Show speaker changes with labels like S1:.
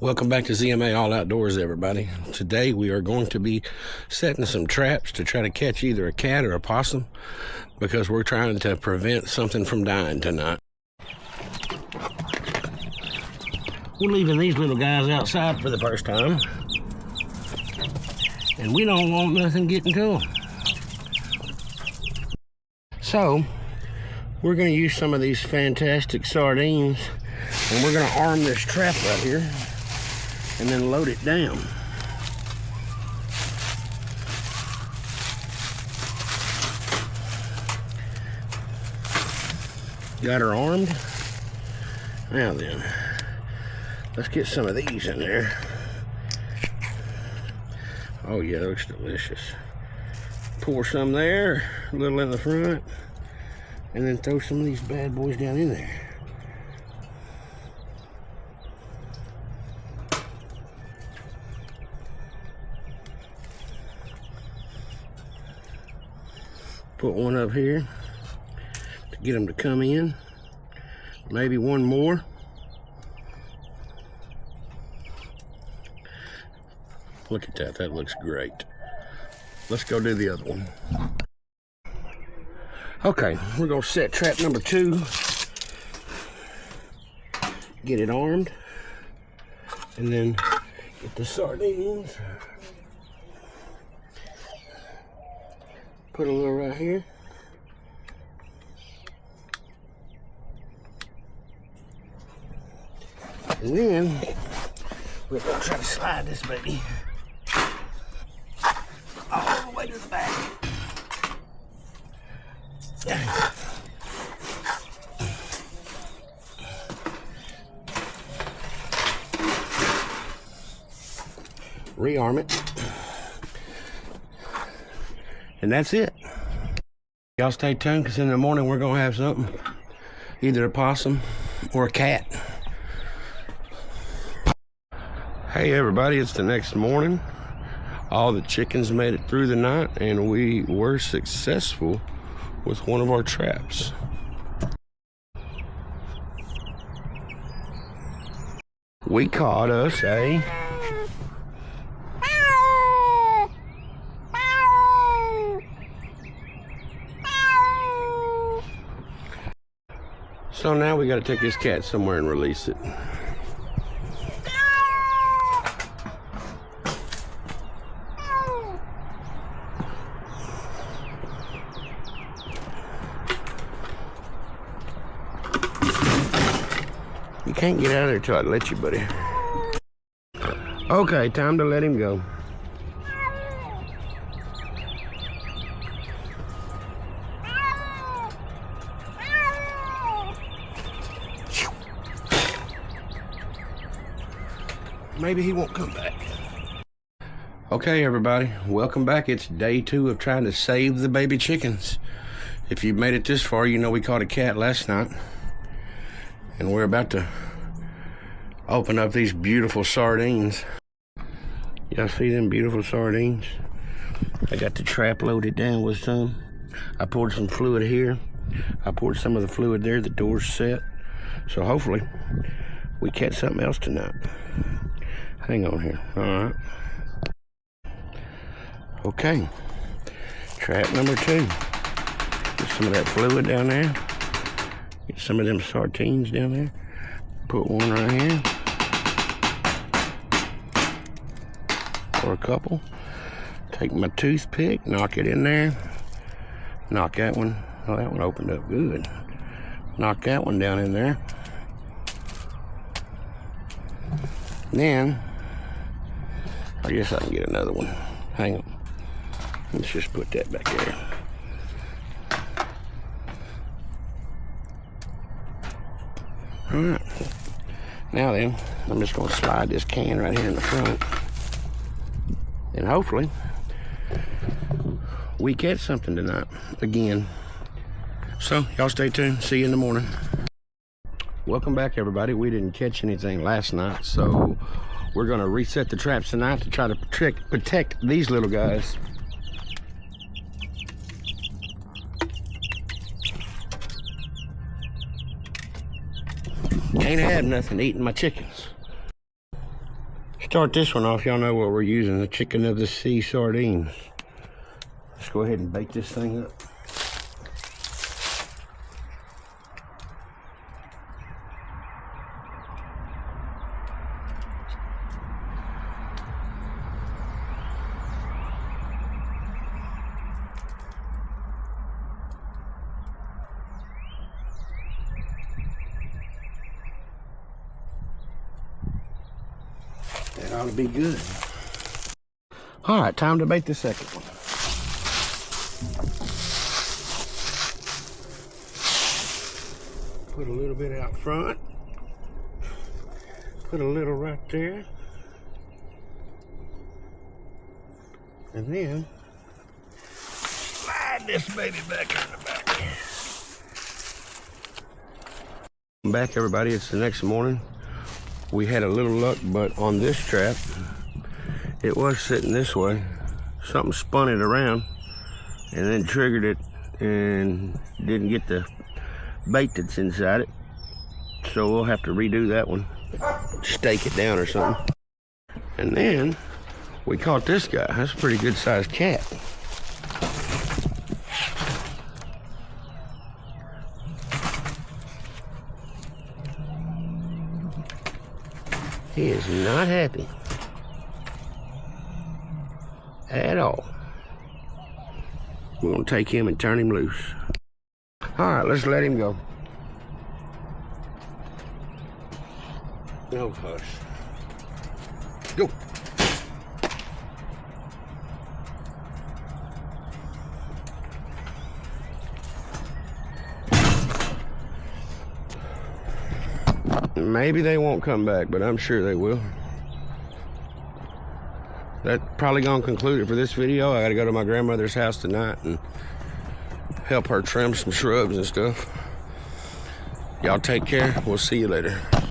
S1: Welcome back to ZMA All Outdoors, everybody. Today we are going to be setting some traps to try to catch either a cat or a possum because we're trying to prevent something from dying tonight. We're leaving these little guys outside for the first time, and we don't want nothing getting to them. So we're going to use some of these fantastic sardines, and we're going to arm this trap right here and then load it down. Got her armed. Now then, let's get some of these in there. Oh yeah, that looks delicious. Pour some there, a little in the front, and then throw some of these bad boys down in there. Put one up here to get them to come in. Maybe one more. Look at that, that looks great. Let's go do the other one. Okay, we're gonna set trap number 2. Get it armed. And then get the sardines. Put a little right here. And then we're gonna try to slide this baby all the way to the back. Rearm it. And that's it. Y'all stay tuned, because in the morning we're gonna have something. Either a possum or a cat. Hey everybody, it's the next morning. All the chickens made it through the night, and we were successful with one of our traps. We caught us a So now we gotta take this cat somewhere and release it. You can't get out of there till I let you, buddy. Okay, time to let him go. Maybe he won't come back. Okay, everybody, welcome back. It's day 2 of trying to save the baby chickens. If you've made it this far, you know we caught a cat last night. And we're about to open up these beautiful sardines. Y'all see them beautiful sardines? I got the trap loaded down with some. I poured some fluid here. I poured some of the fluid there. The door's set. So hopefully we catch something else tonight. Hang on here. All right. Okay. Trap number 2. Get some of that fluid down there. Get some of them sardines down there. Put one right here. Or a couple. Take my toothpick, knock it in there. Knock that one. Oh, that one opened up good. Knock that one down in there. Then, I guess I can get another one. Hang on. Let's just put that back there. Alright. Now then, I'm just going to slide this can right here in the front. And hopefully, we catch something tonight. Again. So, y'all stay tuned. See you in the morning. Welcome back, everybody. We didn't catch anything last night, so we're going to reset the traps tonight to try to protect these little guys. Can't have nothing eating my chickens. Start this one off. Y'all know what we're using, the chicken of the sea sardines. Let's go ahead and bake this thing up. That ought to be good. All right, time to bake the second one. Put a little bit out front. Put a little right there. And then slide this baby back in the back. Welcome back, everybody. It's the next morning. We had a little luck, but on this trap, it was sitting this way. Something spun it around and then triggered it and didn't get the bait that's inside it. So we'll have to redo that one. Stake it down or something. And then we caught this guy. That's a pretty good sized cat. He is not happy at all. We're gonna take him and turn him loose. All right, let's let him go. No hush. Go. Maybe they won't come back, but I'm sure they will. That's probably gonna conclude it for this video. I gotta go to my grandmother's house tonight and help her trim some shrubs and stuff. Y'all take care. We'll see you later.